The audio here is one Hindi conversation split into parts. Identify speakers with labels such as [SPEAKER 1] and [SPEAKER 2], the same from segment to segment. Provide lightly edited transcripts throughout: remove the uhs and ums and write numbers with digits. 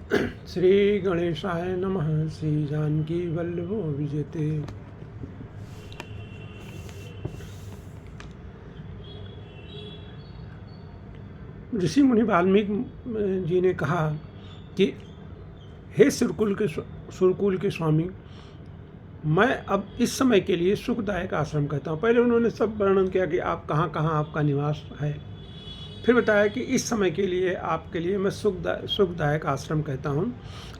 [SPEAKER 1] श्री गणेशाय नमः। श्री जानकी वल्लभो विजयते। ऋषि मुनि वाल्मीकि जी ने कहा कि हे सुरकुल के स्वामी, मैं अब इस समय के लिए सुखदायक आश्रम कहता हूँ। पहले उन्होंने सब वर्णन किया कि आप कहाँ कहाँ आपका निवास है, फिर बताया कि इस समय के लिए आपके लिए मैं सुखदायक आश्रम कहता हूँ।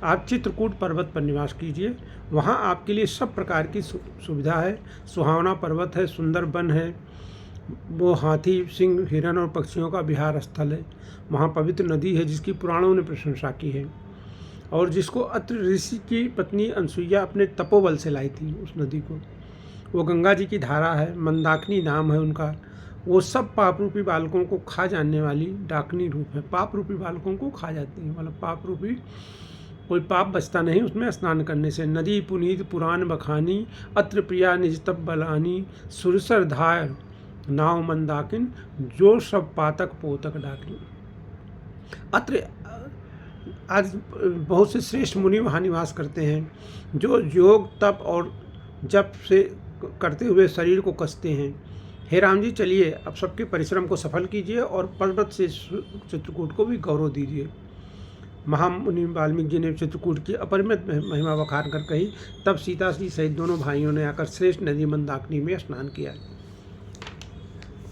[SPEAKER 1] आप चित्रकूट पर्वत पर निवास कीजिए, वहाँ आपके लिए सब प्रकार की सुविधा है। सुहावना पर्वत है, सुंदर वन है, वो हाथी, सिंह, हिरण और पक्षियों का विहार स्थल है। वहाँ पवित्र नदी है जिसकी पुराणों ने प्रशंसा की है और जिसको अत्र ऋषि की पत्नी अनसुईया अपने तपोबल से लाई थी उस नदी को। वो गंगा जी की धारा है, मंदाकिनी नाम है उनका। वो सब पाप रूपी बालकों को खा जाने वाली डाकनी रूप है। पाप रूपी बालकों को खा जाती है, मतलब पाप रूपी कोई पाप बचता नहीं उसमें स्नान करने से। नदी पुनीत पुराण बखानी, अत्र प्रिया निज तप बलानी, सुरसर धार नाव मंदाकिन, जो सब पातक पोतक डाकिन। अत्र आज बहुत से श्रेष्ठ मुनि वहाँ निवास करते हैं, जो योग तप और जप से करते हुए शरीर को कसते हैं। हे राम जी, चलिए अब सबके परिश्रम को सफल कीजिए और पर्वत से चित्रकूट को भी गौरव दीजिए। महामुनि वाल्मीकि जी ने चित्रकूट की अपरिमित महिमा बखान कर कही। तब सीता जी सहित दोनों भाइयों ने आकर श्रेष्ठ नदी मंदाकिनी में स्नान किया।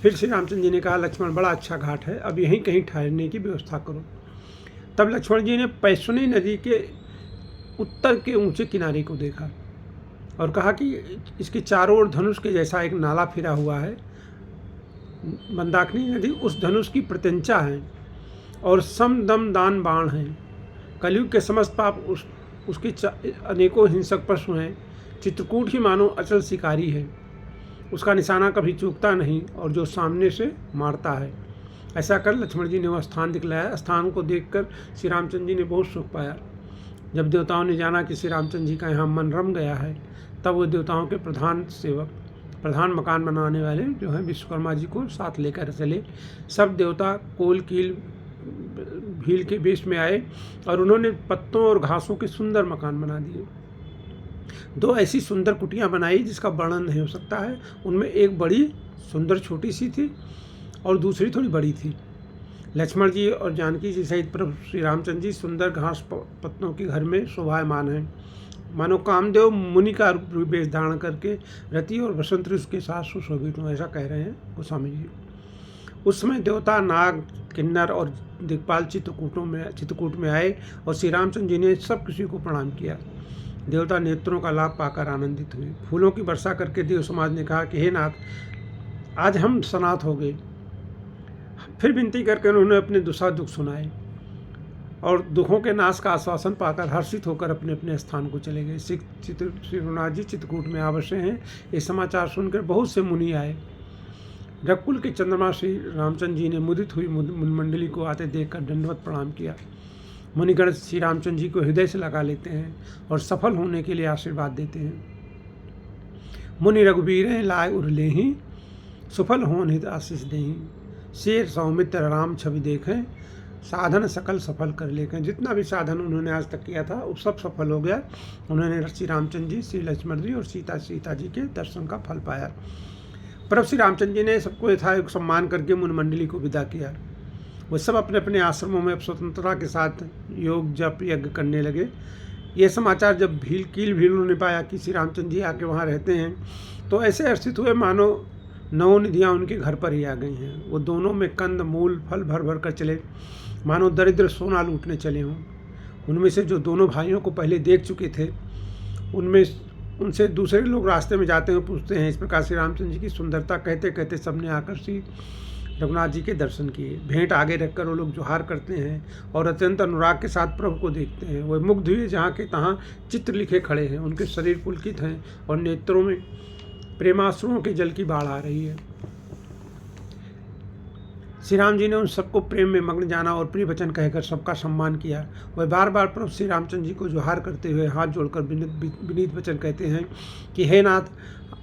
[SPEAKER 1] फिर श्री रामचंद्र जी ने कहा, लक्ष्मण, बड़ा अच्छा घाट है, अब यहीं कहीं ठहरने की व्यवस्था करो। तब लक्ष्मण जी ने पैसुनी नदी के उत्तर के ऊंचे किनारे को देखा और कहा कि इसके चारों ओर धनुष के जैसा एक नाला फिरा हुआ है। मंदाकिनी नदी उस धनुष की प्रत्यंचा है और सम दम दान बाण है। कलयुग के समस्त पाप उसके अनेकों हिंसक पशु हैं। चित्रकूट ही मानो अचल शिकारी है, उसका निशाना कभी चूकता नहीं और जो सामने से मारता है। ऐसा कर लक्ष्मण जी ने वह स्थान दिखलाया। स्थान को देखकर श्री रामचंद्र जी ने बहुत सुख पाया। जब देवताओं ने जाना कि श्री रामचंद्र जी का यहाँ मन रम गया है, तब वो देवताओं के प्रधान सेवक, प्रधान मकान बनाने वाले जो हैं विश्वकर्मा जी को साथ लेकर चले। सब देवता कोल कील भील के वेश में आए और उन्होंने पत्तों और घासों के सुंदर मकान बना दिए। दो ऐसी सुंदर कुटियाँ बनाई जिसका वर्णन नहीं हो सकता है। उनमें एक बड़ी सुंदर छोटी सी थी और दूसरी थोड़ी बड़ी थी। लक्ष्मण जी और जानकी जी सहित प्रभु श्री रामचंद्र जी सुंदर घास पत्तों के घर में शोभायमान हैं, मानो कामदेव मुनि का वेश धारण करके रति और बसंत ऋतु के साथ सुशोभित हूँ, ऐसा कह रहे हैं गोस्वामी जी। उस समय देवता, नाग, किन्नर और दिक्पाल चित्रकूट में आए और श्री रामचंद्र जी ने सब किसी को प्रणाम किया। देवता नेत्रों का लाभ पाकर आनंदित हुए। फूलों की वर्षा करके देव समाज ने कहा कि हे नाथ, आज हम सनात हो गए। फिर विनती करके उन्होंने अपने दुख सुनाए और दुखों के नाश का आश्वासन पाकर हर्षित होकर अपने अपने स्थान को चले गए। श्री रघुनाथ जी चित्रकूट में अवश्य हैं। ये समाचार सुनकर बहुत से मुनि आए। रघुकुल के चंद्रमा श्री रामचंद्र जी ने मुदित हुई मुनिमंडली को आते देखकर दंडवत प्रणाम किया। मुनिगण श्री रामचंद्र जी को हृदय से लगा लेते हैं और सफल होने के लिए आशीर्वाद देते हैं। मुनि रघुबीर लाए उरले ही, सुफल होन हित आशीष देहीं। शेर सौमित्र राम छवि देखें, साधन सकल सफल कर लेखें। जितना भी साधन उन्होंने आज तक किया था वो सब सफल हो गया। उन्होंने श्री रामचंद्र जी, श्री लक्ष्मण जी और सीता जी के दर्शन का फल पाया। प्रभु श्री रामचंद्र जी ने सबको यथायोग्य सम्मान करके मुनिमंडली को विदा किया। वो सब अपने अपने आश्रमों में स्वतंत्रता के साथ योग जप यज्ञ करने लगे। ये समाचार जब भीलों ने पाया कि श्री रामचंद्र जी आके वहाँ रहते हैं, तो ऐसे हर्षित हुए मानो नौ निधियाँ उनके घर पर ही आ गई हैं। वो दोनों में कंद मूल फल भर भर कर चले, मानो दरिद्र सोना लूटने चले हों। उनमें से जो दोनों भाइयों को पहले देख चुके थे, उनसे दूसरे लोग रास्ते में जाते हुए पूछते हैं। इस प्रकार श्री रामचंद्र जी की सुंदरता कहते कहते सबने आकर श्री रघुनाथ जी के दर्शन किए। भेंट आगे रखकर वो लोग जोहार करते हैं और अत्यंत अनुराग के साथ प्रभु को देखते हैं। वह मुग्ध हुए जहाँ के तहाँ चित्र लिखे खड़े हैं। उनके शरीर पुलकित हैं और नेत्रों में प्रेमाश्रुओं के जल की बाढ़ आ रही है। श्री राम जी ने उन सबको प्रेम में मग्न जाना और प्रिय वचन कहकर सबका सम्मान किया। वह बार बार प्रभु श्री रामचंद्र जी को जोहार करते हुए हाथ जोड़कर विनीत वचन कहते हैं कि हे नाथ,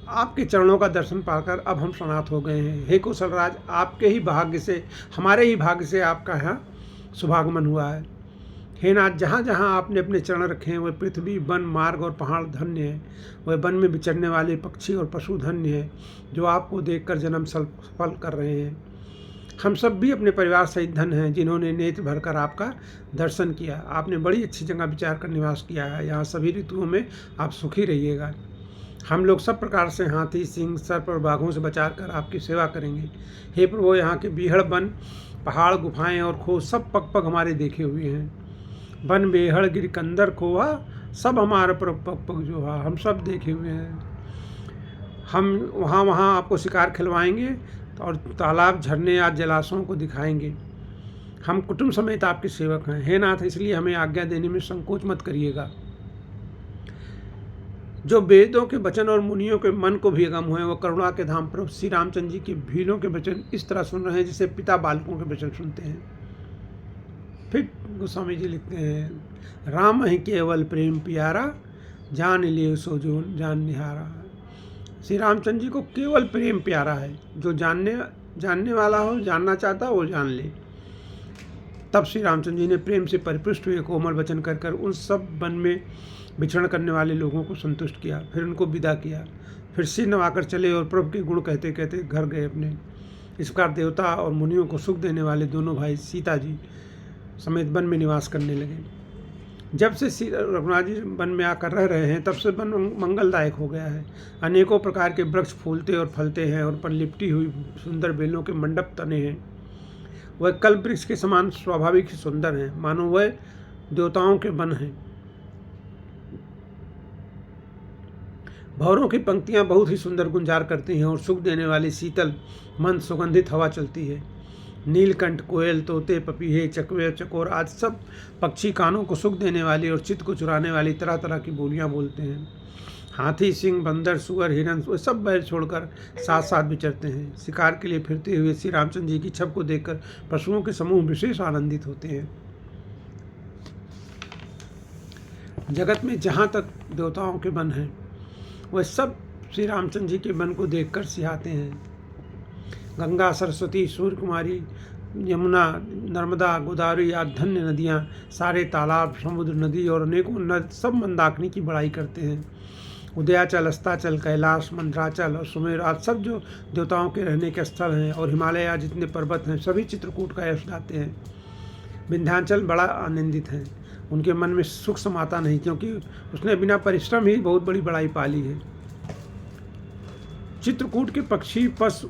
[SPEAKER 1] आपके चरणों का दर्शन पाकर अब हम सनात हो गए हैं। हे कौशलराज, आपके ही भाग्य से, हमारे ही भाग्य से आपका यहाँ शुभागमन हुआ है। हे नाथ, जहाँ जहाँ आपने अपने चरण रखे हैं वह पृथ्वी, वन, मार्ग और पहाड़ धन्य है। वह वन में विचरने वाले पक्षी और पशु धन्य है जो आपको देखकर जन्म सफल कर रहे हैं। हम सब भी अपने परिवार सहित धन्य हैं जिन्होंने नेत्र भरकर आपका दर्शन किया। आपने बड़ी अच्छी जगह विचार कर निवास किया है। यहाँ सभी ऋतुओं में आप सुखी रहिएगा। हम लोग सब प्रकार से हाथी, सिंह, सर्प और बाघों से बचा कर आपकी सेवा करेंगे। हे प्रभु, यहाँ के बीहड़, वन, पहाड़, गुफाएं और खो सब पग पग हमारे देखे हुए हैं। वन, बेहड़, गिरकंदर, खोहा सब हमारे पर पग पग जो है हम सब देखे हुए हैं। हम वहाँ आपको शिकार खिलवाएंगे और तालाब, झरने या जलाशयों को दिखाएंगे। हम कुटुंब समेत आपके सेवक हैं। हे नाथ, इसलिए हमें आज्ञा देने में संकोच मत करिएगा। जो वेदों के वचन और मुनियों के मन को भी अगम हुए, वो करुणा के धाम प्रभु श्री रामचंद्र जी के भीलों के वचन इस तरह सुन रहे हैं जैसे पिता बालकों के वचन सुनते हैं। फिर गोस्वामी जी लिखते हैं, राम ही केवल प्रेम प्यारा, जान लियो सो जो जान निहारा। श्री रामचंद्र जी को केवल प्रेम प्यारा है। जो जानने वाला हो, जानना चाहता हो, वो जान ले। तब श्री रामचंद्र जी ने प्रेम से परिपुष्ट हुए कोमल वचन कर उन सब वन में विचरण करने वाले लोगों को संतुष्ट किया। फिर उनको विदा किया। फिर सिर नवाकर चले और प्रभु के गुण कहते कहते घर गए अपने। इस प्रकार देवता और मुनियों को सुख देने वाले दोनों भाई सीता जी समेत वन में निवास करने लगे। जब से रघुनाथ जी वन में आकर रह रहे हैं तब से वन मंगलदायक हो गया है। अनेकों प्रकार के वृक्ष फूलते और फलते हैं और पर लिपटी हुई सुंदर बेलों के मंडप तने हैं। वह कल्प वृक्ष के समान स्वाभाविक ही सुंदर हैं, मानो वह देवताओं के वन हैं। भंवरों की पंक्तियां बहुत ही सुंदर गुंजार करती हैं और सुख देने वाली शीतल मंद सुगंधित हवा चलती है। नीलकंठ, कोयल, तोते, पपीहे, चकवे, चकोर आदि सब पक्षी कानों को सुख देने वाली और चित्त को चुराने वाली तरह तरह की बोलियां बोलते हैं। हाथी, सिंह, बंदर, सुअर, हिरन वे सब बैल छोड़कर साथ साथ विचरते हैं। शिकार के लिए फिरते हुए श्री रामचंद्र जी की छब को देखकर पशुओं के समूह विशेष आनंदित होते हैं। जगत में जहाँ तक देवताओं के वन हैं वह सब श्री रामचंद्र जी के वन को देखकर सिहाते हैं। गंगा, सरस्वती, सूर्य कुमारी, यमुना, नर्मदा, गोदावरी आदि धन्य नदियाँ, सारे तालाब, समुद्र, नदी और अनेकों नद सब मंदाकिनी की बड़ाई करते हैं। उदयाचल, अस्ताचल, कैलाश, मंदराचल और सुमेर आदि सब जो देवताओं के रहने के स्थल हैं और हिमालय आदि जितने पर्वत हैं सभी चित्रकूट का यश गाते हैं। विंध्याचल बड़ा आनंदित हैं। उनके मन में सुख समाता नहीं, क्योंकि उसने बिना परिश्रम ही बहुत बड़ी बड़ाई पाली है। चित्रकूट के पक्षी, पशु,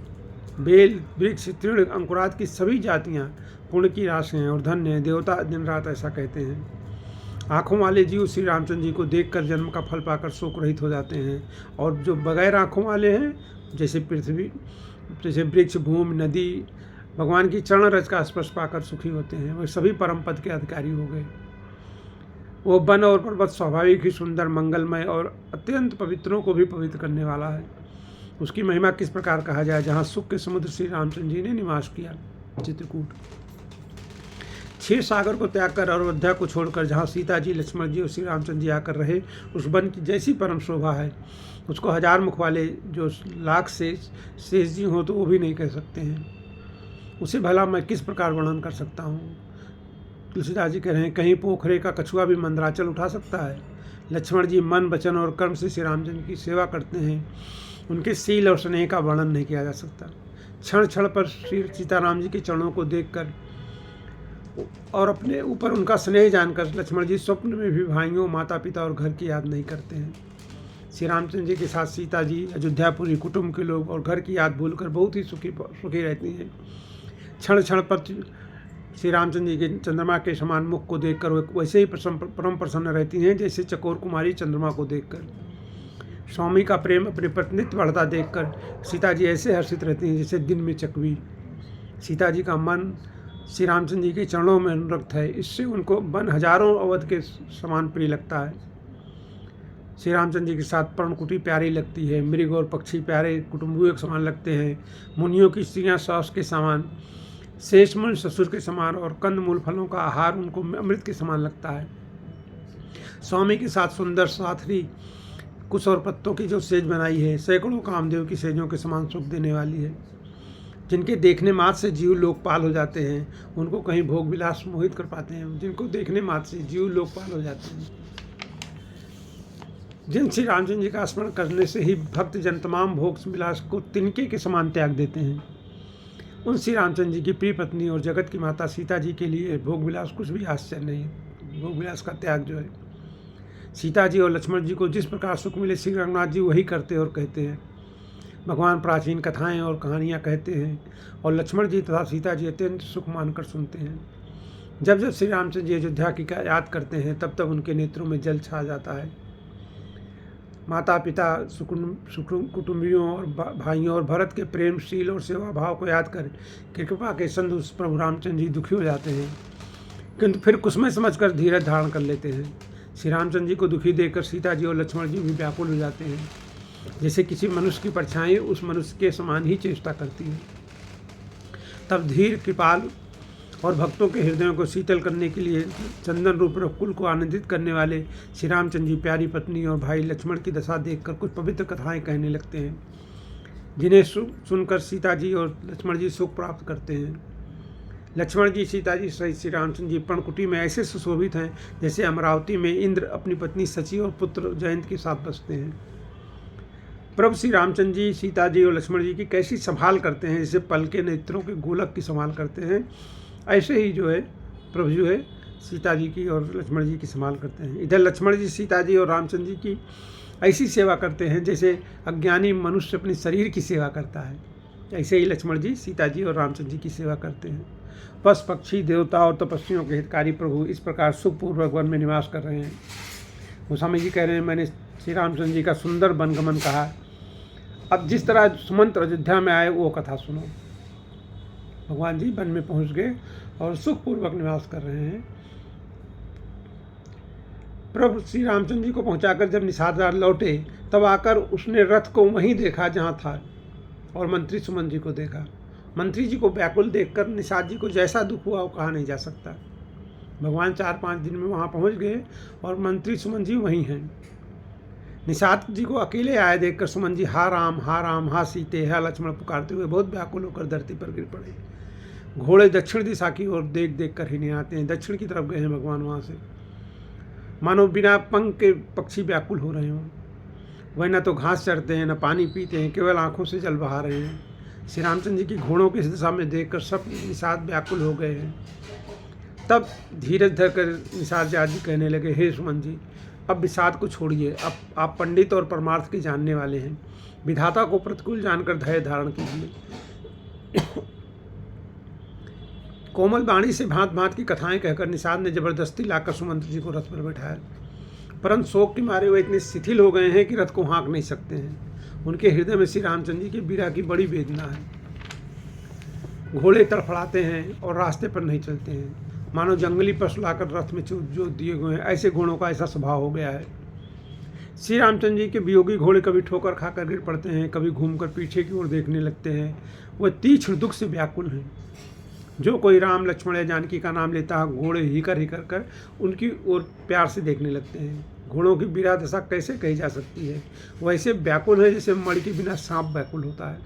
[SPEAKER 1] बेल, वृक्ष, तृण, अंकुरात की सभी जातियां पुण्य की राशि हैं और धन्य हैं। देवता दिन रात ऐसा कहते हैं। आँखों वाले जीव श्री रामचंद्र जी को देखकर जन्म का फल पाकर शोक रहित हो जाते हैं, और जो बगैर आँखों वाले हैं जैसे पृथ्वी, जैसे वृक्ष, भूमि, नदी, भगवान की चरण रज का स्पर्श पाकर सुखी होते हैं, वे सभी परम पद के अधिकारी हो गए। वो वन और पर्वत स्वाभाविक ही सुंदर, मंगलमय और अत्यंत पवित्रों को भी पवित्र करने वाला है। उसकी महिमा किस प्रकार कहा जाए, जहाँ सुख के समुद्र श्री रामचंद्र जी ने निवास किया। चित्रकूट क्षीर सागर को त्याग कर और अयोध्या को छोड़कर जहाँ सीता जी, लक्ष्मण जी और श्री रामचंद्र जी आकर रहे, उस वन की जैसी परम शोभा है उसको हजार मुख वाले जो लाख शेष जी हों तो वो भी नहीं कह सकते हैं। उसे भला मैं किस प्रकार वर्णन कर सकता हूँ। तुलसीदास जी कह रहे हैं, कहीं पोखरे का कछुआ भी मंदराचल उठा सकता है। लक्ष्मण जी मन, वचन और कर्म से श्री रामचंद्र की सेवा करते हैं। उनके शील और स्नेह का वर्णन नहीं किया जा सकता। क्षण क्षण पर श्री सीताराम जी के चरणों को देखकर और अपने ऊपर उनका स्नेह जानकर लक्ष्मण जी स्वप्न में भी भाइयों, माता पिता और घर की याद नहीं करते हैं। श्री रामचंद्र जी के साथ सीता जी, अयोध्यापुरी, कुटुंब के लोग और घर की याद भूलकर बहुत ही सुखी रहती हैं। क्षण क्षण पर श्री रामचंद्र जी के चंद्रमा के समान मुख को देखकर वे वैसे ही परम प्रसन्न रहती हैं जैसे चकोर कुमारी चंद्रमा को देखकर। स्वामी का प्रेम अपने पत्नीत्व बढ़ता देखकर सीता जी ऐसे हर्षित रहती हैं जैसे दिन में चकवी। सीता जी का मन श्री रामचंद्र जी के चरणों में अनुरक्त है, इससे उनको वन हजारों अवध के समान प्रिय लगता है। श्री रामचंद्र जी के साथ पर्णकुटी प्यारी लगती है, मृग और पक्षी प्यारे कुटुंबियों के समान लगते हैं, मुनियों की स्त्रियाँ सास के समान, शेष मुनि ससुर के समान और कंद मूल फलों का आहार उनको अमृत के समान लगता है। स्वामी के साथ सुंदर साथरी कुश और पत्तों की जो सेज बनाई है सैकड़ों कामदेव की सेजों के समान सुख देने वाली है। जिनके देखने मात्र से जीव लोकपाल हो जाते हैं, उनको कहीं भोग विलास मोहित कर पाते हैं। जिनको देखने मात्र से जीव लोकपाल हो जाते हैं, जिन श्री रामचंद्र जी का स्मरण करने से ही भक्त जन तमाम भोग विलास को तिनके के समान त्याग देते हैं, उन श्री रामचंद्र जी की प्रिय पत्नी और जगत की माता सीता जी के लिए भोग विलास कुछ भी आश्चर्य नहीं है। भोग विलास का त्याग जो है, सीता जी और लक्ष्मण जी को जिस प्रकार सुख मिले श्री रघुनाथ जी वही करते और कहते हैं। भगवान प्राचीन कथाएं और कहानियां कहते हैं और लक्ष्मण जी तथा सीता जी अत्यंत सुख मानकर सुनते हैं। जब जब श्री रामचंद्र जी अयोध्या की याद करते हैं तब तब उनके नेत्रों में जल छा जाता है। माता पिता कुटुंबियों और भाइयों और भरत के प्रेमशील और सेवा भाव को याद कर कृपा के संधु प्रभु रामचंद्र जी दुखी हो जाते हैं, किंतु फिर कुसुम समझकर धीरज धारण कर लेते हैं। श्री रामचंद्र जी को दुखी देखकर सीता जी और लक्ष्मण जी भी व्याकुल हो जाते हैं, जैसे किसी मनुष्य की परछाई उस मनुष्य के समान ही चेष्टा करती है। तब धीर कृपाल और भक्तों के हृदयों को शीतल करने के लिए चंदन रूप रघुकुल को आनंदित करने वाले श्री रामचंद्र जी प्यारी पत्नी और भाई लक्ष्मण की दशा देखकर कुछ पवित्र कथाएं कहने लगते हैं, जिन्हें सुनकर सीता जी और लक्ष्मण जी सुख प्राप्त करते हैं। लक्ष्मण जी सीता जी सहित श्री रामचंद्र जी पर्णकुटी में ऐसे सुशोभित हैं जैसे अमरावती में इंद्र अपनी पत्नी सची और पुत्र जयंत के साथ बसते हैं। प्रभु श्री रामचंद्र जी सीता जी और लक्ष्मण जी की कैसी संभाल करते हैं, जैसे पल के नेत्रों के गोलक की संभाल करते हैं, ऐसे ही जो है प्रभु जो है सीता जी की और लक्ष्मण जी की संभाल करते हैं। इधर लक्ष्मण जी सीता जी और रामचंद्र जी की ऐसी सेवा करते हैं जैसे अज्ञानी मनुष्य अपने शरीर की सेवा करता है, ऐसे ही लक्ष्मण जी सीता जी और रामचंद्र जी की सेवा करते हैं। पशु पक्षी देवता और तपस्वियों के हितकारी प्रभु इस प्रकार सुखपूर्वक वन में निवास कर रहे हैं। गोस्वामी जी कह रहे हैं, मैंने श्री रामचंद्र जी का सुंदर वनगमन कहा, अब जिस तरह सुमंत अयोध्या में आए वो कथा सुनो। भगवान जी वन में पहुंच गए और सुखपूर्वक निवास कर रहे हैं। प्रभु श्री रामचंद्र जी को पहुंचाकर जब निषाद राज लौटे तब आकर उसने रथ को वहीं देखा जहां था और मंत्री सुमन जी को देखा। मंत्री जी को व्याकुल देखकर निषाद जी को जैसा दुख हुआ वो कहा नहीं जा सकता। भगवान 4-5 दिन में वहां पहुंच गए और मंत्री सुमन जी वहीं हैं। निषाद जी को अकेले आए देखकर सुमन जी हा राम हा सीते हा लक्ष्मण पुकारते हुए बहुत व्याकुल होकर धरती पर गिर पड़े। घोड़े दक्षिण दिशा की ओर देख देख कर ही नहीं आते हैं, दक्षिण की तरफ गए हैं भगवान वहाँ से, मानो बिना पंख के पक्षी व्याकुल हो रहे हों। वह न तो घास चरते हैं न पानी पीते हैं, केवल आंखों से जल बहा रहे हैं। श्री रामचंद्र जी की घोड़ों की दिशा में देखकर सब निषाद व्याकुल हो गए हैं। तब धीरज धरकर निषाद जी कहने लगे, हे सुमन जी, अब विषाद को छोड़िए, अब आप पंडित और परमार्थ के जानने वाले हैं, विधाता को प्रतिकूल जानकर धैर्य धारण कीजिए। कोमल वाणी से भांत भांत की कथाएं कहकर निषाद ने जबरदस्ती लाकर सुमंत जी को रथ पर बैठाया, परंतु शोक के मारे वे इतने शिथिल हो गए हैं कि रथ को हाँक नहीं सकते हैं। उनके हृदय में श्री रामचंद्र जी की विरह की बड़ी वेदना है। घोड़े तड़फड़ाते हैं और रास्ते पर नहीं चलते हैं, मानो जंगली पशु लाकर रथ में जोत दिए गए हैं, ऐसे घोड़ों का ऐसा स्वभाव हो गया है। श्री रामचंद्र जी के वियोगी घोड़े कभी ठोकर खाकर गिर पड़ते हैं, कभी घूमकर पीछे की ओर देखने लगते हैं। वह तीक्ष्ण दुख से व्याकुल हैं। जो कोई राम लक्ष्मण या जानकी का नाम लेता है, घोड़े हिकर कर उनकी ओर प्यार से देखने लगते हैं। घोड़ों की विरह दशा कैसे कही जा सकती है, वैसे व्याकुल है जैसे मणि के बिना सांप व्याकुल होता है।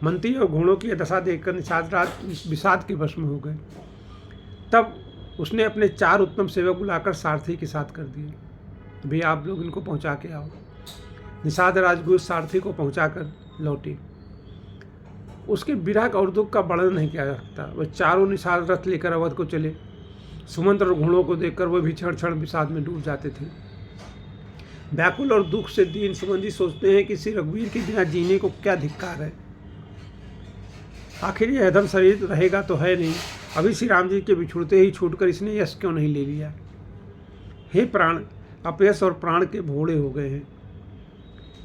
[SPEAKER 1] मंत्री और घोड़ों की दशा देखकर निषाद राज विषाद के वश में हो गए। तब उसने अपने 4 उत्तम सेवक बुलाकर सारथी के साथ कर दिए, भी आप लोग इनको पहुंचा के आओ। निषाद राजगुरु सारथी को पहुंचा कर लौटे। उसके विरह और दुख का वर्णन नहीं किया जा सकता। वह चारों निषाद रथ लेकर अवध को चले। सुमंत और घोड़ों को देखकर वह भी क्षण क्षण विषाद में डूब जाते थे। व्याकुल और दुख से दीन सुमन जी सोचते हैं कि श्री रघुवीर के बिना जीने को क्या धिक्कार है, आखिर यह अधम शरीर रहेगा तो है नहीं। अभी श्री राम जी के बिछुड़ते ही छूटकर इसने यश क्यों नहीं ले लिया। हे प्राण, अपयश और प्राण के भोड़े हो गए हैं।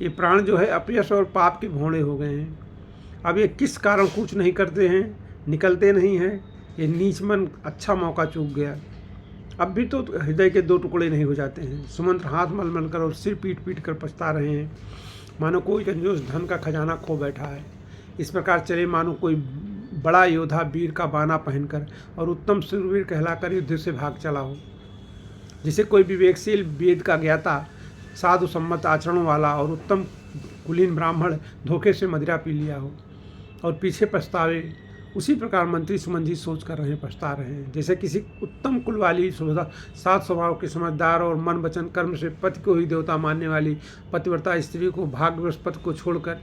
[SPEAKER 1] ये प्राण जो है अपयश और पाप के भोड़े हो गए हैं। अब ये किस कारण कूच नहीं करते हैं, निकलते नहीं हैं। ये नीच मन अच्छा मौका चूक गया। अब भी तो हृदय के 2 टुकड़े नहीं हो जाते हैं। सुमंत्र हाथ मल मल कर और सिर पीट पीट कर पछता रहे हैं, मानो कोई कंजूस धन का खजाना खो बैठा है। इस प्रकार चले मानो कोई बड़ा योद्धा वीर का बाना पहनकर और उत्तम शूरवीर कहलाकर युद्ध से भाग चला हो। जिसे कोई विवेकशील वेद का ज्ञाता, साधु सम्मत आचरणों वाला और उत्तम कुलीन ब्राह्मण धोखे से मदिरा पी लिया हो। और पीछे पछतावे, उसी प्रकार मंत्री सुमन जी सोच कर रहे पछता रहे हैं। जैसे किसी उत्तम कुल वाली सात स्वभाव के समझदार और मन वचन कर्म से पति को ही देवता मानने वाली पतिव्रता स्त्री को भाग्यवश पति को छोड़कर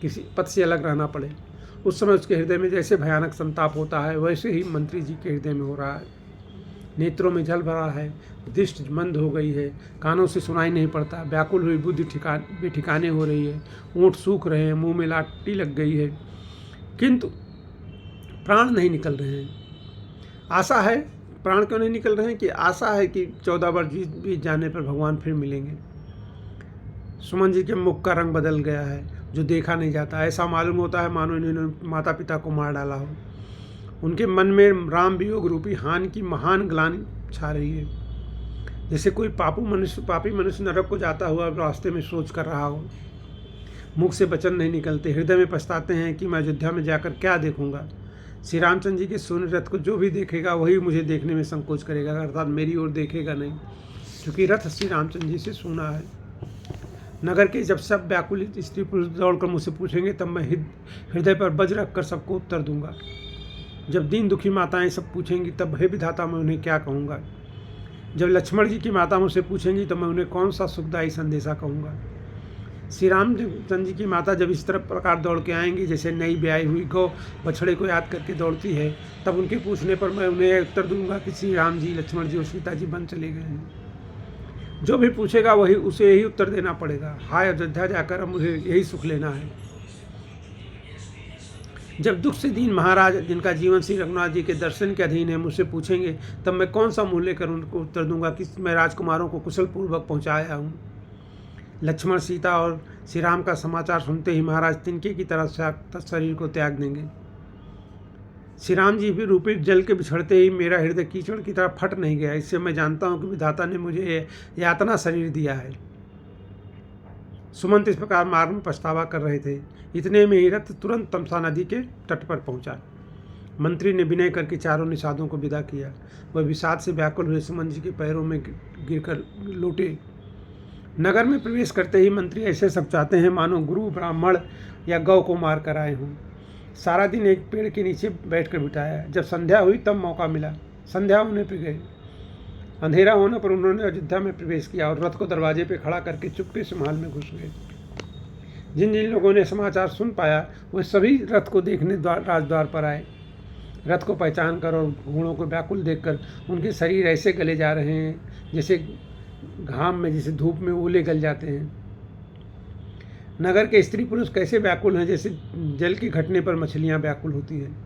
[SPEAKER 1] किसी पति से अलग रहना पड़े, उस समय उसके हृदय में जैसे भयानक संताप होता है, वैसे ही मंत्री जी के हृदय में हो रहा है। नेत्रों में जल भरा है, दृष्टि मंद हो गई है, कानों से सुनाई नहीं पड़ता, व्याकुल हुई बुद्धि बेठिकाने हो रही है, ऊँट सूख रहे हैं, मुंह में लाठी लग गई है, किंतु प्राण नहीं निकल रहे हैं। आशा है, प्राण क्यों नहीं निकल रहे हैं कि आशा है कि 14 वर्ष बीत जाने पर भगवान फिर मिलेंगे। सुमन जी के मुख का रंग बदल गया है, जो देखा नहीं जाता। ऐसा मालूम होता है मानो इन्होंने माता पिता को मार डाला हो। उनके मन में राम वियोग रूपी हानि की महान ग्लानि छा रही है, जैसे कोई पापी मनुष्य नरक को जाता हुआ रास्ते में सोच कर रहा हो। मुख से वचन नहीं निकलते, हृदय में पछताते हैं कि मैं अयोध्या में जाकर क्या देखूंगा। श्री रामचंद्र जी के सोने रथ को जो भी देखेगा वही मुझे देखने में संकोच करेगा, अर्थात मेरी ओर देखेगा नहीं, क्योंकि रथ श्री रामचंद्र जी से सूना है। नगर के जब सब व्याकुल स्त्री पुरुष दौड़कर मुझसे पूछेंगे, तब मैं हृदय पर वज्र रखकर सबको उत्तर दूंगा। जब दीन दुखी माताएं सब पूछेंगी, तब हे विधाता मैं उन्हें क्या कहूँगा। जब लक्ष्मण जी की माता मुझसे पूछेंगी, तो मैं उन्हें कौन सा सुखदायी संदेशा कहूँगा। श्री रामचंद्र जी की माता जब इस तरह प्रकार दौड़ के आएंगी, जैसे नई ब्याई हुई गौ बछड़े को याद करके दौड़ती है, तब उनके पूछने पर मैं उन्हें उत्तर दूंगा कि श्री राम जी, लक्ष्मण जी और सीता जी वन चले गए हैं। जो भी पूछेगा वही उसे यही उत्तर देना पड़ेगा, हाय अयोध्या जाकर अब मुझे यही सुख लेना है। जब दुख से दीन महाराज, जिनका जीवन श्री रघुनाथ जी के दर्शन के अधीन है, मुझसे पूछेंगे, तब मैं कौन सा मुँह लेकर उनको उत्तर दूंगा कि मैं राजकुमारों को कुशल पूर्वक पहुँचाया हूँ। लक्ष्मण, सीता और श्री राम का समाचार सुनते ही महाराज तिनके की तरह शरीर को त्याग देंगे। श्री राम जी भी रूपी जल के बिछड़ते ही मेरा हृदय कीचड़ की तरह फट नहीं गया। इससे मैं जानता हूँ कि विधाता ने मुझे यातना शरीर दिया है। सुमंत इस प्रकार मार्ग में पछतावा कर रहे थे। इतने में ही रथ तुरंत तमसा नदी के तट पर पहुंचा। मंत्री ने विनय करके चारों निषादों को विदा किया। वह विषाद से व्याकुल हुए सुमन जी के पैरों में गिरकर लौटे। नगर में प्रवेश करते ही मंत्री ऐसे सब चाहते हैं मानो गुरु ब्राह्मण या गौ को मार कर आए हों। सारा दिन एक पेड़ के नीचे बैठकर बिताया। जब संध्या हुई तब मौका मिला। संध्या होने पर गए। अंधेरा होने पर उन्होंने अयोध्या में प्रवेश किया और रथ को दरवाजे पर खड़ा करके चुपके से महल में घुस गए। जिन जिन लोगों ने समाचार सुन पाया वे सभी रथ को देखने राजद्वार पर आए। रथ को पहचान कर और घोड़ों को व्याकुल देखकर उनके शरीर ऐसे गले जा रहे हैं जैसे घाम में, जैसे धूप में ओले गल जाते हैं। नगर के स्त्री पुरुष कैसे व्याकुल हैं, जैसे जल के घटने पर मछलियां व्याकुल होती हैं।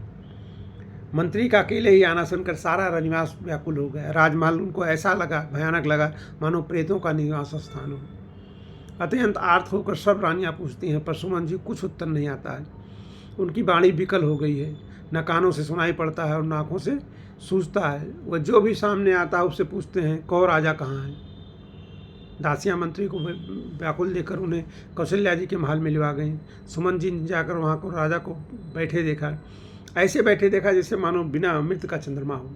[SPEAKER 1] मंत्री का अकेले ही आना सुनकर सारा रनिवास व्याकुल हो गया। राजमहल उनको ऐसा लगा, भयानक लगा, मानो प्रेतों का निवास स्थान हो। अत्यंत आर्त होकर सब रानियां पूछती हैं, पर सुमन जी कुछ उत्तर नहीं आता है। उनकी वाणी विकल हो गई है, न कानों से सुनाई पड़ता है और न आँखों से सूझता है। वह जो भी सामने आता है उससे पूछते हैं, कहो राजा कहाँ है। दासियां मंत्री को व्याकुल देकर उन्हें कौशल्या जी के महल में लिवा गईं। सुमन जी ने जाकर वहाँ को राजा को बैठे देखा। ऐसे बैठे देखा जैसे मानो बिना अमृत का चंद्रमा हो।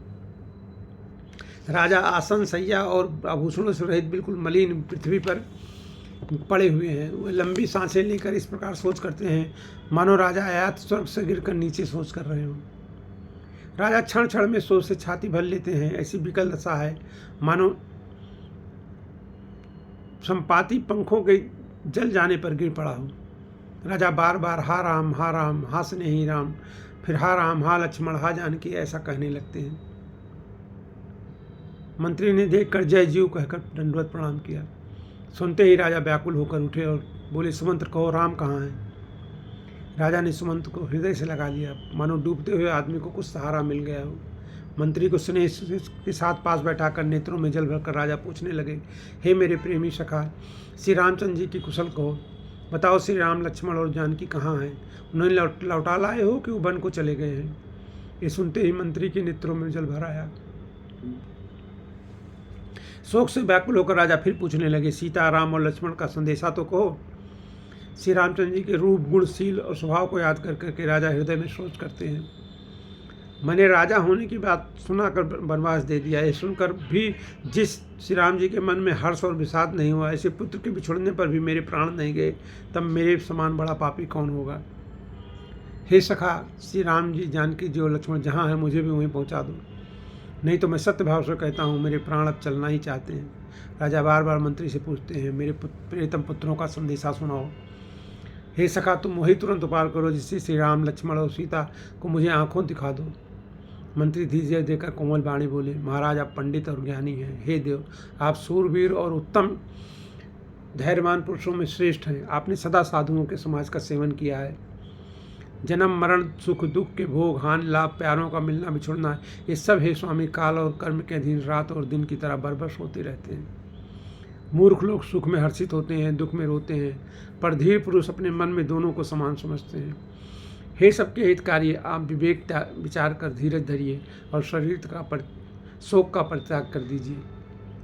[SPEAKER 1] राजा आसन, सैया और आभूषणों से रहित बिल्कुल मलिन पृथ्वी पर पड़े हुए हैं। वे लंबी सांसें लेकर इस प्रकार सोच करते हैं मानो राजा आयात स्वर्ग से गिरकर नीचे सोच कर रहे हों। राजा क्षण क्षण में सोच से छाती भर लेते हैं। ऐसी विकल दशा है मानो संपाति पंखों के जल जाने पर गिर पड़ा हो। राजा बार बार हा राम, हा स्नेही राम, फिर हा राम, हा लक्ष्मण, हा जानकी ऐसा कहने लगते हैं। मंत्री ने देखकर जय जीव कहकर दंडवत प्रणाम किया। सुनते ही राजा व्याकुल होकर उठे और बोले, सुमंत कहो राम कहाँ है। राजा ने सुमंत को हृदय से लगा लिया, मानो डूबते हुए आदमी को कुछ सहारा मिल गया हो। मंत्री को स्नेह के साथ पास बैठाकर नेत्रों में जल भरकर राजा पूछने लगे, हे मेरे प्रेमी सखा, श्री रामचंद्र जी की कुशल कहो। बताओ श्री राम, लक्ष्मण और जानकी कहाँ हैं। उन्हें लौटा लाए हो कि वो वन को चले गए हैं। ये सुनते ही मंत्री के नेत्रों में जल भर आया। शोक से व्याकुल होकर राजा फिर पूछने लगे, सीता, राम और लक्ष्मण का संदेशा तो कहो। श्री रामचंद्र जी के रूप, गुण, शील और स्वभाव को याद कर करके राजा हृदय में सोच करते हैं, मैंने राजा होने की बात सुनाकर वनवास दे दिया। ये सुनकर भी जिस श्री राम जी के मन में हर्ष और विषाद नहीं हुआ, ऐसे पुत्र के बिछुड़ने पर भी मेरे प्राण नहीं गए, तब मेरे समान बड़ा पापी कौन होगा। हे सखा श्री राम जी जानकी जी और लक्ष्मण जहाँ है मुझे भी वहीं पहुँचा दो, नहीं तो मैं सत्य भाव से कहता हूँ मेरे प्राण अब चलना ही चाहते हैं। राजा बार बार मंत्री से पूछते हैं, मेरे प्रियतम पुत्रों का संदेशा सुनाओ। हे सखा तुम वही तुरंत उपाय करो जिससे श्री राम लक्ष्मण और सीता को मुझे आंखों दिखा दो। मंत्री धीरे देकर कोमल वाणी बोले, महाराज आप पंडित और ज्ञानी हैं। हे देव आप सूरवीर और उत्तम धैर्यवान पुरुषों में श्रेष्ठ हैं। आपने सदा साधुओं के समाज का सेवन किया है। जन्म मरण सुख दुख के भोग हानि लाभ प्यारों का मिलना बिछुड़ना ये सब हे स्वामी काल और कर्म के अधीन रात और दिन की तरह बरबस होते रहते हैं। मूर्ख लोग सुख में हर्षित होते हैं, दुख में रोते हैं, पर धीर पुरुष अपने मन में दोनों को समान समझते हैं। हे सबके हितकारी आप विवेक विचार कर धीरज धरिए और शरीर का शोक का परित्याग कर दीजिए।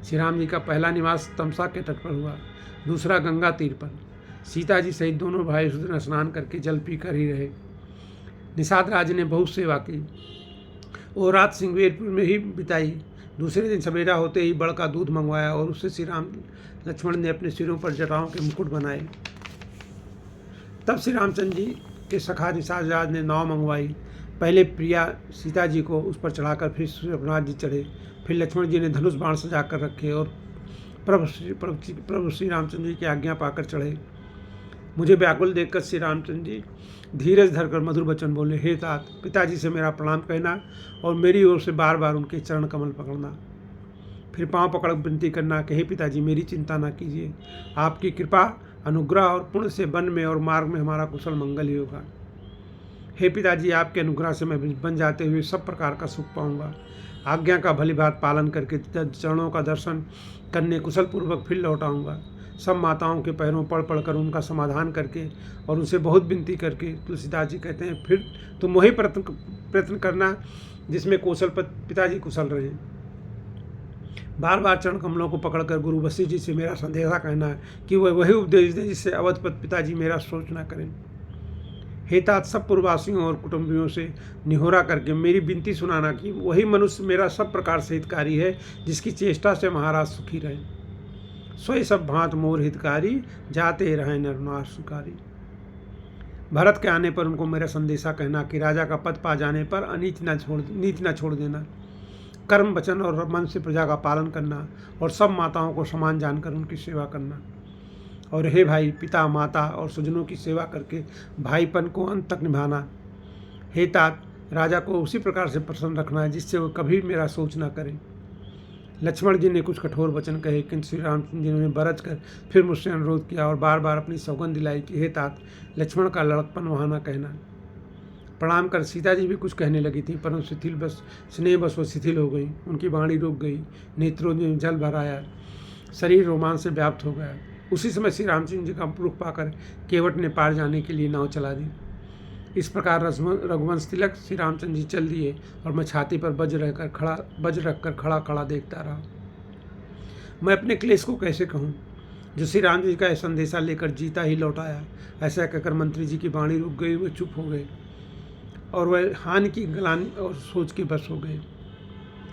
[SPEAKER 1] श्री राम जी का पहला निवास तमसा के तट पर हुआ, दूसरा गंगा तीर पर। सीता जी सहित दोनों भाई उस दिन स्नान करके जल पीकर ही रहे। निषाद राज ने बहुत सेवा की। वो रात सिंगवेरपुर में ही बिताई। दूसरे दिन सवेरा होते ही बड़ का दूध मंगवाया और उससे श्री राम लक्ष्मण ने अपने सिरों पर जटाओं के मुकुट बनाए। तब श्री रामचंद्र जी के सखा निषाद राज ने नाव मंगवाई। पहले प्रिया सीता जी को उस पर चढ़ाकर फिर रघुनाथ जी चढ़े। फिर लक्ष्मण जी ने धनुष बाण सजा कर रखे और प्रभु श्री रामचंद्र जी की आज्ञा पाकर चढ़े। मुझे व्याकुल देखकर श्री रामचंद्र जी धीरज धरकर मधुर वचन बोले, हे तात पिताजी से मेरा प्रणाम कहना और मेरी ओर से बार बार उनके चरण कमल पकड़ना। फिर पांव पकड़ विनती करना कि हे पिताजी मेरी चिंता ना कीजिए, आपकी कृपा अनुग्रह और पुण्य से वन में और मार्ग में हमारा कुशल मंगल ही होगा। हे पिताजी आपके अनुग्रह से मैं बन जाते हुए सब प्रकार का सुख पाऊंगा। आज्ञा का भली भांति पालन करके चरणों का दर्शन करने कुशल पूर्वक फिर लौट आऊँगा। सब माताओं के पैरों पड़ पड़कर उनका समाधान करके और उनसे बहुत विनती करके तुलसीदास जी कहते हैं फिर तुम वही प्रयत्न करना जिसमें कौशल पिताजी कुशल रहे। बार बार चरण कमलों को पकड़कर गुरु वशिष्ठ जी से मेरा संदेशा कहना है कि वह वही उपदेश दें जिससे अवधपत पिताजी मेरा सोच न करें। हे तात सब पूर्ववासियों और कुटुंबियों से निहोरा करके मेरी विनती सुनाना कि वही मनुष्य मेरा सब प्रकार से हितकारी है जिसकी चेष्टा से महाराज सुखी रहे। सोई सब भांत मोर हितकारी जाते रहे नरनार सुकारी। भरत के आने पर उनको मेरा संदेशा कहना कि राजा का पद पा जाने पर नीति न छोड़ देना। कर्म वचन और मन से प्रजा का पालन करना और सब माताओं को समान जानकर उनकी सेवा करना। और हे भाई पिता माता और स्वजनों की सेवा करके भाईपन को अंत तक निभाना। हे तात राजा को उसी प्रकार से प्रसन्न रखना है जिससे वो कभी मेरा सोच ना करें। लक्ष्मण जी ने कुछ कठोर वचन कहे किंतु श्री रामचंद्र जी ने बरज कर फिर मुझसे अनुरोध किया और बार बार अपनी सौगंध दिलाई कि हे तात लक्ष्मण का लड़कपन वहाँ न कहना। प्रणाम कर सीता जी भी कुछ कहने लगी थी परंतु स्नेह बस वो शिथिल हो गई। उनकी वाणी रुक गई, नेत्रों में जल भर आया, शरीर रोमांच से व्याप्त हो गया। उसी समय श्री रामचंद्र जी का रुख पाकर केवट ने पार जाने के लिए नाव चला दी। इस प्रकार रघुवंश तिलक श्री रामचंद्र जी चल दिए और मैं छाती पर बज रखकर खड़ा खड़ा देखता रहा। मैं अपने क्लेश को कैसे कहूँ जो श्री राम जी का संदेशा लेकर जीता ही लौट आया। ऐसा कहकर मंत्री जी की वाणी रुक गई, वे चुप हो गए और वह हानि की गलानी और सोच के बस हो गए।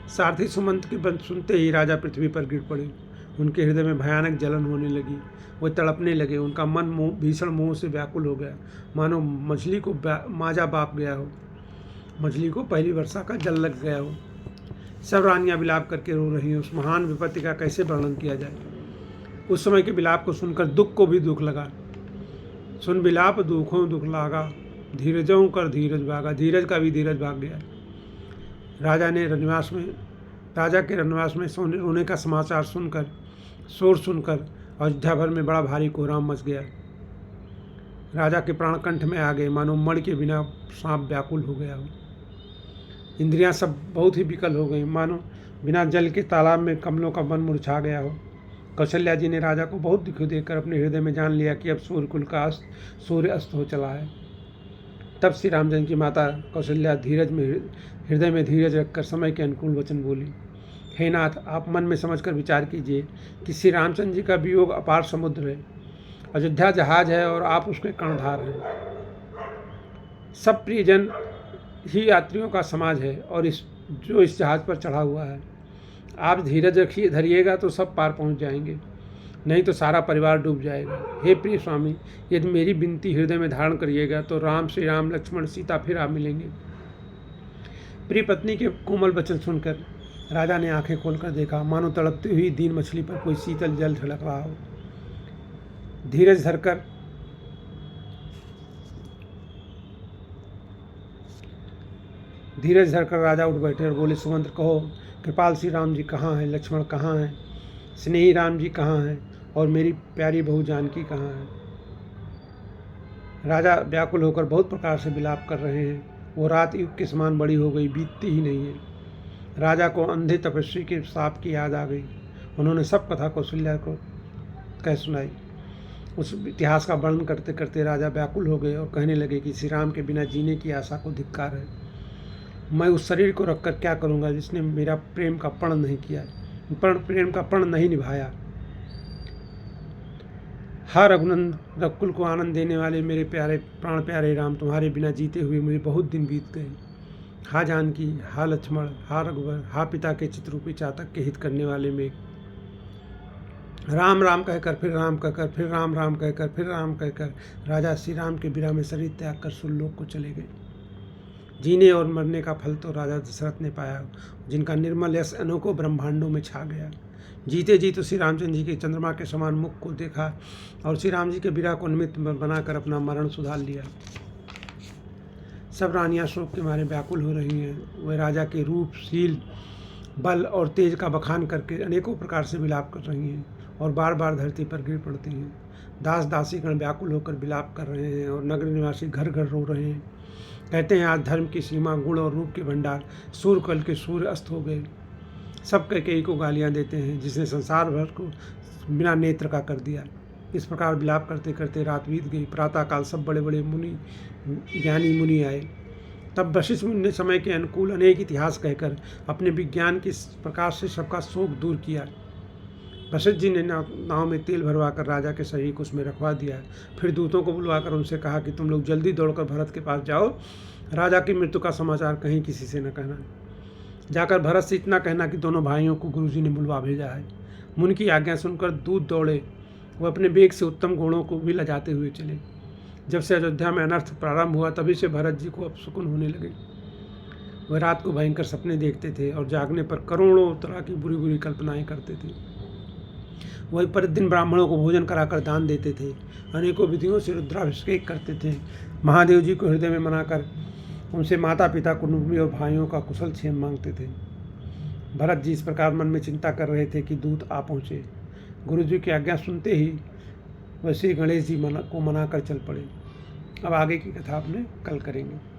[SPEAKER 1] सारथी सुमंत के बंद सुनते ही राजा पृथ्वी पर गिर पड़े। उनके हृदय में भयानक जलन होने लगी, वह तड़पने लगे। उनका मन भीषण मोह से व्याकुल हो गया, मानो मछली को माजा बाप गया हो, मछली को पहली वर्षा का जल लग गया हो। सब रानियां विलाप करके रो रही हैं। उस महान विपत्ति का कैसे वर्णन किया जाए। उस समय के विलाप को सुनकर दुख को भी दुख लगा। सुन विलाप दुखों दुख लागा, धीरजों कर धीरज भागा। धीरज का भी धीरज भाग गया। राजा के रनवास में रोने का समाचार सुनकर शोर सुनकर अयोध्या भर में बड़ा भारी कोहराम मच गया। राजा के प्राण कंठ में आ गए, मानो मण के बिना सांप व्याकुल हो गया हो। इंद्रियां सब बहुत ही विकल हो गई, मानो बिना जल के तालाब में कमलों का मन मुरझा गया हो। कौशल्या जी ने राजा को बहुत दुखी देखकर अपने हृदय में जान लिया कि अब सूर्य अस्त हो चला है। तब श्री रामचंद्र की माता कौशल्या हृदय में धीरज रखकर समय के अनुकूल वचन बोली, हे नाथ आप मन में समझकर विचार कीजिए कि श्री रामचंद्र जी का वियोग अपार समुद्र है, अयोध्या जहाज है और आप उसके कर्णधार हैं। सब प्रियजन ही यात्रियों का समाज है और इस जहाज पर चढ़ा हुआ है। आप धीरज रखिए धरिएगा तो सब पार पहुंच जाएंगे। नहीं तो सारा परिवार डूब जाएगा। हे प्रिय स्वामी, यदि मेरी विनती हृदय में धारण करिएगा तो राम, श्री राम, लक्ष्मण, सीता फिर आप मिलेंगे। प्रिय पत्नी के कोमल वचन सुनकर राजा ने आंखें खोलकर देखा, मानो तड़पती हुई दीन मछली पर कोई शीतल जल झलक रहा हो। धीरज धरकर राजा उठ बैठे और बोले, सुमंत्र कहो, कृपाल श्री राम जी कहाँ हैं? लक्ष्मण कहाँ हैं? स्नेही राम जी कहाँ हैं? और मेरी प्यारी बहू जानकी कहाँ है? राजा व्याकुल होकर बहुत प्रकार से विलाप कर रहे हैं। वो रात युग के समान बड़ी हो गई, बीतती ही नहीं है। राजा को अंधे तपस्वी के शाप की याद आ गई। उन्होंने सब कथा कौशल्या को कह सुनाई। उस इतिहास का वर्णन करते करते राजा व्याकुल हो गए और कहने लगे कि श्री राम के बिना जीने की आशा को धिक्कार है। मैं उस शरीर को रखकर क्या करूँगा जिसने मेरा प्रेम का प्रण नहीं किया, प्रेम का प्रण नहीं निभाया। हा रघुनंद, रघुकुल को आनंद देने वाले मेरे प्यारे प्राण प्यारे राम, तुम्हारे बिना जीते हुए मुझे बहुत दिन बीत गए। हा जानकी, हा लक्ष्मण, हा रघुवर, हा पिता के चित्ररूपी चातक के हित करने वाले में राम राम कहकर फिर राम कहकर फिर राम राम कहकर फिर राम कहकर राजा श्री राम के बिना में शरीर त्याग कर सुरलोक को चले गए। जीने और मरने का फल तो राजा दशरथ ने पाया, जिनका निर्मल यश अनोखों ब्रह्मांडों में छा गया। जीते जी तो श्री रामचंद्र जी के चंद्रमा के समान मुख को देखा और श्री राम जी के विरह को निमित्त बनाकर अपना मरण सुधार लिया। सब रानियां शोक के मारे व्याकुल हो रही हैं। वे राजा के रूप, शील, बल और तेज का बखान करके अनेकों प्रकार से विलाप कर रही हैं और बार बार धरती पर गिर पड़ती हैं। दास दासीगण व्याकुल होकर विलाप कर रहे हैं और नगर निवासी घर घर रो रहे हैं। कहते हैं, आज धर्म की सीमा, गुण और रूप के भंडार, सूर्य कल के सूर्य अस्त हो गए। सब कैकेयी को गालियां देते हैं, जिसने संसार भर को बिना नेत्र का कर दिया। इस प्रकार विलाप करते करते रात बीत गई। प्रातःकाल सब बड़े बड़े ज्ञानी मुनि आए। तब वशिष्ठ मुनि ने समय के अनुकूल अनेक इतिहास कहकर अपने विज्ञान के प्रकार से सबका शोक दूर किया। वशिष्ठ जी ने नाव में तेल भरवा कर राजा के शरीर को उसमें रखवा दिया। फिर दूतों को बुलवाकर उनसे कहा कि तुम लोग जल्दी दौड़कर भरत के पास जाओ, राजा की मृत्यु का समाचार कहीं किसी से न कहना। जाकर भरत से इतना कहना कि दोनों भाइयों को गुरुजी ने बुलवा भेजा है। मुनि की आज्ञा सुनकर दूत दौड़े। वह अपने वेग से उत्तम घोड़ों को भी लजाते हुए चले। जब से अयोध्या में अनर्थ प्रारंभ हुआ तभी से भरत जी को अपशकुन होने लगे। वह रात को भयंकर सपने देखते थे और जागने पर करोड़ों तरह की बुरी बुरी कल्पनाएं करते थे। वही प्रतिदिन ब्राह्मणों को भोजन कराकर दान देते थे। अनेकों विधियों से रुद्राभिषेक करते थे। महादेव जी को हृदय में मनाकर उनसे माता पिता, कुटुंबी और भाइयों का कुशल क्षेम मांगते थे। भरत जी इस प्रकार मन में चिंता कर रहे थे कि दूत आ पहुँचे। गुरु जी की आज्ञा सुनते ही वह श्री गणेश जी को मनाकर चल पड़े। अब आगे की कथा अपने कल करेंगे।